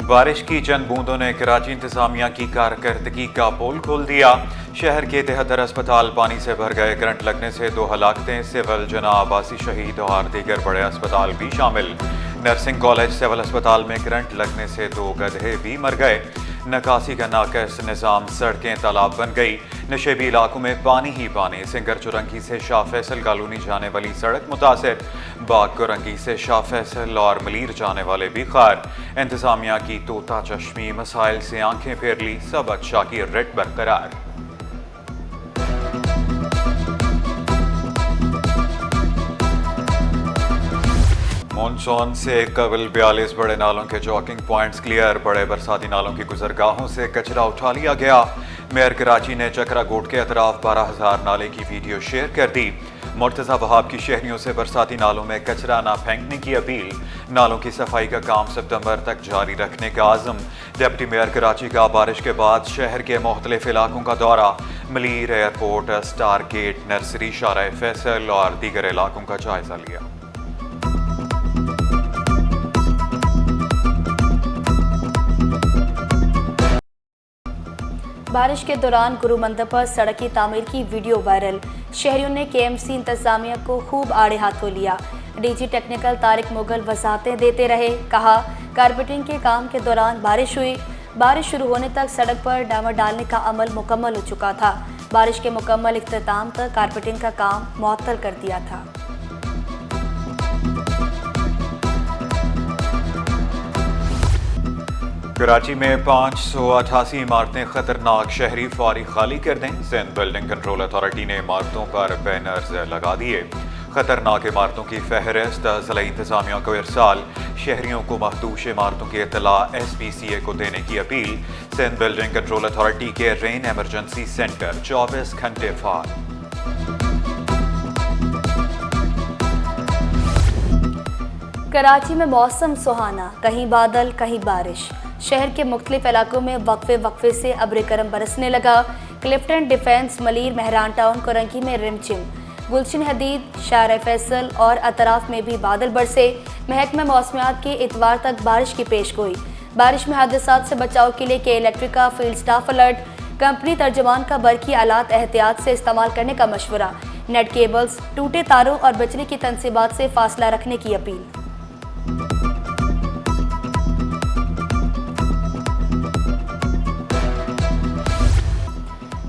बारिश की चंद बूंदों ने कराची इंतजामिया की कारकर्दगी का पोल खोल दिया। शहर के 73 अस्पताल पानी से भर गए। करंट लगने से 2 हलाकतें, सिविल जना आबासी शहीद और दीगर बड़े अस्पताल भी शामिल। नर्सिंग कॉलेज सिविल अस्पताल में करंट लगने से 2 गधे भी मर गए। नकासी का नाकस निज़ाम, सड़कें तालाब बन गई। नशेबी इलाकों में पानी ही पानी। सिंगर चुरंगी से शाह फैसल कॉलोनी जाने वाली सड़क मुतासिर। बाग कुरंगी से शाह फैसल और मलीर जाने वाले भी खार। इंतजामिया की तोता चश्मी, मसाइल से आंखें फेर ली, सब अच्छा की रेट बरकरार। मॉनसून से कबल 42 बड़े नालों के चॉकिंग पॉइंट्स क्लियर। बड़े बरसाती नालों की गुजरगाहों से कचरा उठा लिया गया। मेयर कराची ने चक्रा गोट के अतराफ 12,000 नाले की वीडियो शेयर कर दी। मुर्तज़ा वहाब की शहरियों से बरसाती नालों में कचरा ना फेंकने की अपील। नालों की सफाई का काम सितंबर तक जारी रखने का आज़म। डिप्टी मेयर कराची का बारिश के बाद शहर के मुख्तलिफ इलाकों का दौरा। Malir airport, star gate, nursery, Shahrah Faisal और दीगर इलाकों का जायजा लिया। बारिश के दौरान गुरु मंदिर पर सड़क की तामीर की वीडियो वायरल। शहरियों ने केएमसी इंतजामिया को खूब आड़े हाथों लिया। डीजी टेक्निकल तारिक मुगल वजाहतें देते रहे। कहा, कारपेटिंग के काम के दौरान बारिश हुई। बारिश शुरू होने तक सड़क पर डामर डालने का अमल मुकम्मल हो चुका था। बारिश के मुकम्मल इख्तिताम तक कारपेटिंग का काम मुअत्तल कर दिया था। कराची में 588 इमारतें खतरनाक। शहरी फौरी खाली कर दें। सिंध बिल्डिंग कंट्रोल अथॉरिटी ने इमारतों पर बैनर्स लगा दिए। खतरनाक इमारतों की फहरिस्त ज़िला इंतजामिया को इरसाल। शहरियों को महदूश इमारतों की इत्तला SPCA को देने की अपील। सिंध बिल्डिंग कंट्रोल अथॉरिटी के रेन एमरजेंसी सेंटर 24 घंटे फाल। कराची में मौसम सुहाना, कहीं बादल कहीं बारिश। शहर के मुख्तलिफ इलाकों में वक्फे से अब्र करम बरसने लगा। क्लिफ्टन डिफेंस, मलीर, मेहरान टाउन, कुरंगी में रिमझिम। गुलशन हदीद, शाहराह फैसल और अतराफ में भी बादल बरसे। महकमा मौसमियात के इतवार तक बारिश की पेशगोई। बारिश में हादसात से बचाव के लिए के इलेक्ट्रिक का फील्ड स्टाफ अलर्ट। कंपनी तर्जमान का बरकी आलात एहतियात से इस्तेमाल करने का मशवरा। नेट केबल्स, टूटे तारों और बिजली की तनसीबात से फासला रखने की अपील।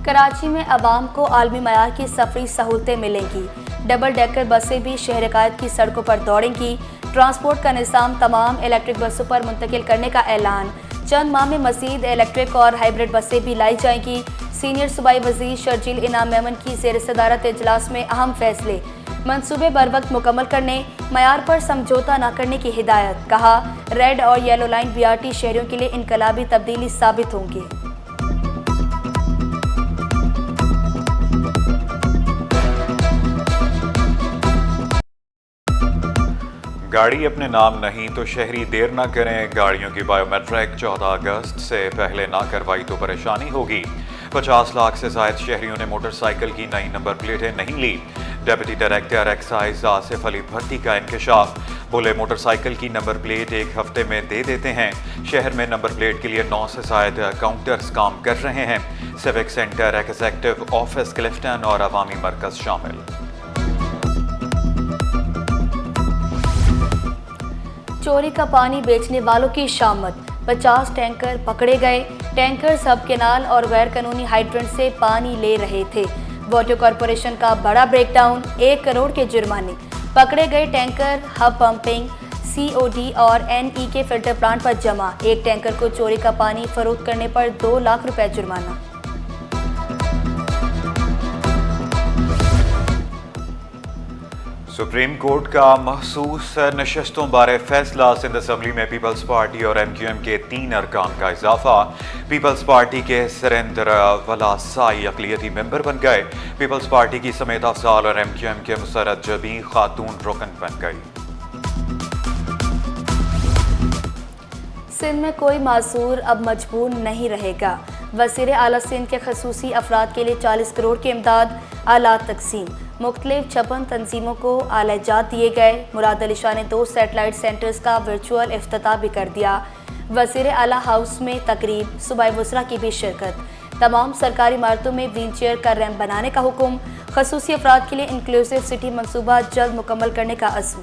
कराची में अवाम को आलमी मयार की सफरी सहूलतें मिलेंगी। डबल डेकर बसें भी शहर-ए-कायद की सड़कों पर दौड़ेंगी। ट्रांसपोर्ट का निज़ाम तमाम इलेक्ट्रिक बसों पर मुंतकिल करने का ऐलान। चंद माह में मज़ीद इलेक्ट्रिक और हाइब्रिड बसें भी लाई जाएंगी। सीनियर सूबाई वज़ीर शर्जील इनाम मेमन की ज़ेर सदारत इजलास में अहम फैसले। मंसूबे बर वक्त मुकम्मल करने, मयार पर समझौता न करने की हिदायत। कहा, रेड और येलो लाइन BRT शहरियों के लिए इनकलाबी तब्दीली साबित होंगी। गाड़ी अपने नाम नहीं तो शहरी देर ना करें। गाड़ियों की बायोमेट्रिक 14 अगस्त से पहले ना करवाई तो परेशानी होगी। 50 लाख से ज़ायद शहरियों ने मोटरसाइकिल की नई नंबर प्लेटें नहीं ली। Deputy director excise Asif Ali Bhatti का इंकशाफ। बोले, मोटरसाइकिल की नंबर प्लेट एक हफ्ते में दे देते हैं। शहर में नंबर प्लेट के लिए 9 से ज़ायद काउंटर्स काम कर रहे हैं। Civic centre, executive office, Clifton और अवामी मरकज शामिल। चोरी का पानी बेचने वालों की शामत। 50 टैंकर पकड़े गए। टैंकर सब केनाल और गैर कानूनी हाइड्रेंट से पानी ले रहे थे। वाटर कॉरपोरेशन का बड़ा ब्रेकडाउन, 1 करोड़ के जुर्माने। पकड़े गए टैंकर हब पंपिंग, COD और NE के फिल्टर प्लांट पर जमा। एक टैंकर को चोरी का पानी फरोख्त करने पर 2 लाख रुपए जुर्माना। सुप्रीम कोर्ट का महसूस नशस्तों बारे फैसला। सिंध असम्बली में पीपल्स पार्टी और MQM के 3 अरकान का इजाफा। पीपल्स पार्टी के सरेंद्र वलासाई अक़लियती मेंबर बन गए। पीपल्स पार्टी की समेत अफजाल और MQM के मुसरत जबी खातून रुकन बन गई। सिंध में कोई मासूर अब मजबूर नहीं रहेगा। वज़ीर आला सिंध के खसूसी अफराद के लिए 40 करोड़ की इमदाद। आलात तकसीम। मुख्तलिफ 56 तंजीमों को आलाजात दिए गए। मुराद अली शाह ने 2 सैटेलाइट सेंटर्स का वर्चुअल इफ्तिताह भी कर दिया। वज़ीर आला हाउस में तकरीब, सूबाई वुज़रा की भी शिरकत। तमाम सरकारी इमारतों में व्हील चेयर का रैंप बनाने का हुक्म। खसूसी अफराद के लिए इंक्लूसिव सिटी मंसूबा जल्द मुकम्मल करने का अज़्म।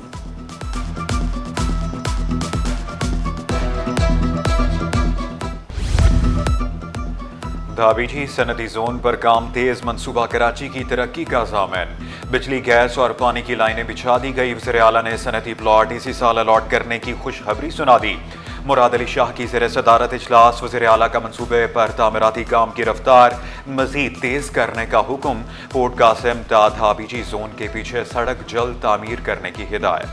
धाबीजी सनदी जोन पर काम तेज, मंसूबा कराची की तरक्की का ज़ामिन। बिजली, गैस और पानी की लाइनें बिछा दी गई। वज़ीर आला ने सनती प्लॉट इसी साल अलॉट करने की खुशखबरी सुना दी। मुराद अली शाह की ज़ेर सदारत इजलास। वज़ीर आला का मंसूबे पर तामीराती काम की रफ्तार मज़ीद तेज करने का हुक्म। पोर्ट कासिम ता धाबीजी जोन के पीछे सड़क जल्द तामीर करने की हिदायत।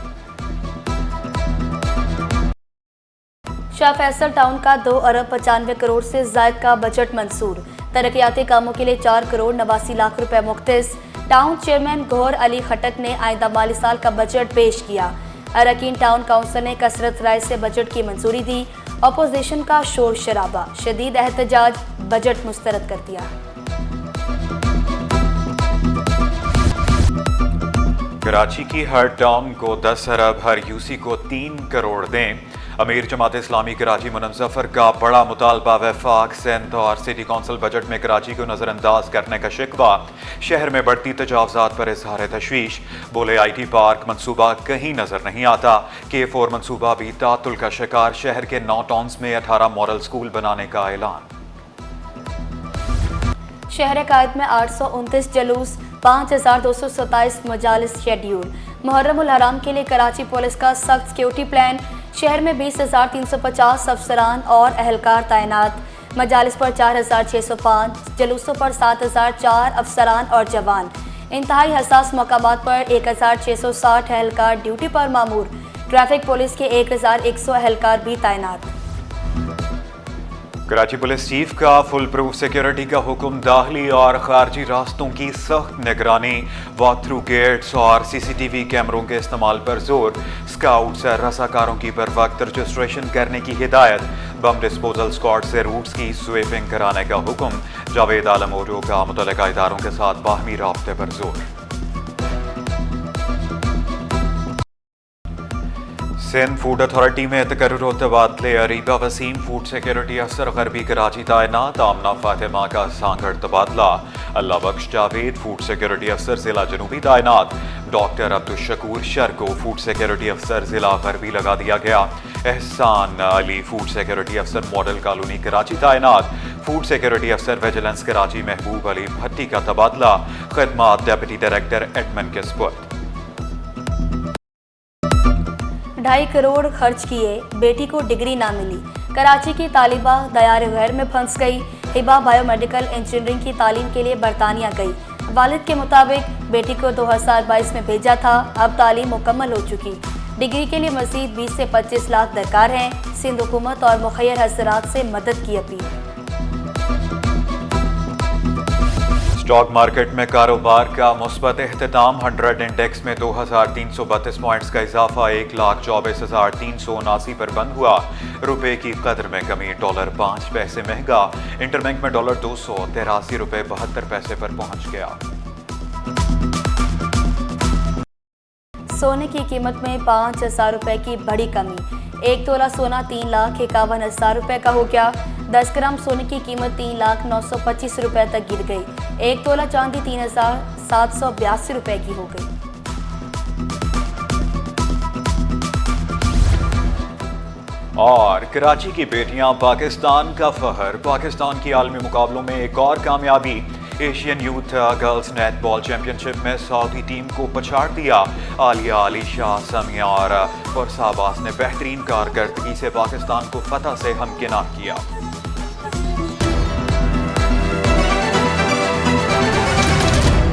शाह फैसल टाउन का 2 अरब 95 करोड़ से ज़ायद का बजट मंसूर। तरक्याती कामों के लिए 4 करोड़ 89 लाख रुपए मुख्तस। टाउन चेयरमैन गौहर अली खटक ने आइंदा माली साल का बजट पेश किया। अरकान टाउन काउंसिल ने कसरत राय से बजट की मंजूरी दी। अपोजिशन का शोर शराबा, शदीद एहतजाज, बजट मुस्तरद कर दिया। कराची की हर टाउन को 10 अरब, हर यूसी को 3 करोड़ दें। अमीर जमात इस्लामी कराची मुनज़्ज़फ़र का बड़ा मुतालबा। वफाक, सिंध और सिटी कौंसिल बजट में कराची को नज़रअंदाज करने का शिकवा। शहर में बढ़ती तजावज़ात पर इज़हार तशवीश। बोले IT पार्क मंसूबा कहीं नज़र नहीं आता। K4 मंसूबा भी तातुल का शिकार। शहर के 9 टाउन्स में 18 मॉडल स्कूल बनाने का ऐलान। शहर कायद में 829 जलूस, 5227 मजालिस शेड्यूल। मुहर्रम उल हराम के लिए कराची पुलिस का सख्त सिक्योरिटी प्लान। शहर में 20,350 अफसरान और अहलकार तैनात। मजालिस पर 4,605, जलूसों पर 7,004 अफसरान और जवान। इंतहाई हसास मकामात पर 1,660 अहलकार ड्यूटी पर मामूर। ट्रैफिक पुलिस के 1,100 अहलकार भी तैनात। कराची पुलिस चीफ का फुल प्रूफ सिक्योरिटी का हुक्म। दाखिली और खारजी रास्तों की सख्त निगरानी। वॉक थ्रू गेट्स और CCTV कैमरों के इस्तेमाल पर जोर। स्काउट्स और रसाकारों की बर वक्त रजिस्ट्रेशन करने की हिदायत। बम डिस्पोजल स्क्वाड से रूट्स की स्वीपिंग कराने का हुक्म। जावेद आलम ओजो का मुतल्लिका इदारों के साथ बाहमी राब्ते पर जोर। सिंध फूड अथॉरिटी में तकर्रुर और तबादले। अरीबा वसीम फूड सिक्योरिटी अफसर गरबी कराची तैनात। आमना फातिमा का सांगड़ तबादला। अल्लाह बख्श जावेद फूड सिक्योरिटी अफसर जिला जनूबी तैनात। डॉक्टर अब्दुल शकूर शर को फूड सिक्योरिटी अफसर जिला गरबी लगा दिया गया। एहसान अली फूड सिक्योरिटी अफसर मॉडल कॉलोनी कराची तैनात। फूड सिक्योरिटी अफसर विजिलेंस कराची महबूब अली भट्टी का तबादला। खिदमत डिप्टी डायरेक्टर एडमिन के स्पुर्द। 2.5 करोड़ खर्च किए, बेटी को डिग्री ना मिली। कराची की तालिबा दयार गैर में फंस गई। हिबा बायोमेडिकल इंजीनियरिंग की तालीम के लिए बरतानिया गई। वालिद के मुताबिक बेटी को 2022 में भेजा था, अब तालीम मुकम्मल हो चुकी। डिग्री के लिए मज़ीद 20 से 25 लाख दरकार हैं। सिंध हुकूमत और मुखैर हज़रात से मदद की अपील। स्टॉक मार्केट में कारोबार का मुस्बत एहतिताम। 100 इंडेक्स में 2,332 पॉइंट्स का इजाफा 1,24,379 पर बंद हुआ। रुपए की कदर में कमी। डॉलर 5 पैसे महंगा। इंटरबैंक में डॉलर 283 रुपए 72 पैसे पर पहुंच गया। सोने की कीमत में 5,000 रुपए की बड़ी कमी। 1 तोला सोना 3,51,000 रुपए का हो गया। 10 ग्राम सोने की कीमत 3,925 रुपए तक गिर गई। 1 तोला चांदी 3,782 रुपए की हो गई। और कराची की बेटियां पाकिस्तान का फहर। पाकिस्तान की आलमी मुकाबलों में एक और कामयाबी। Asian youth girls netball championship में सऊदी टीम को पछाड़ दिया। आलिया, आलिशा, समिया और फरसा अब्बास ने बेहतरीन कारकर्दगी से पाकिस्तान को फतह से हमकिनार किया।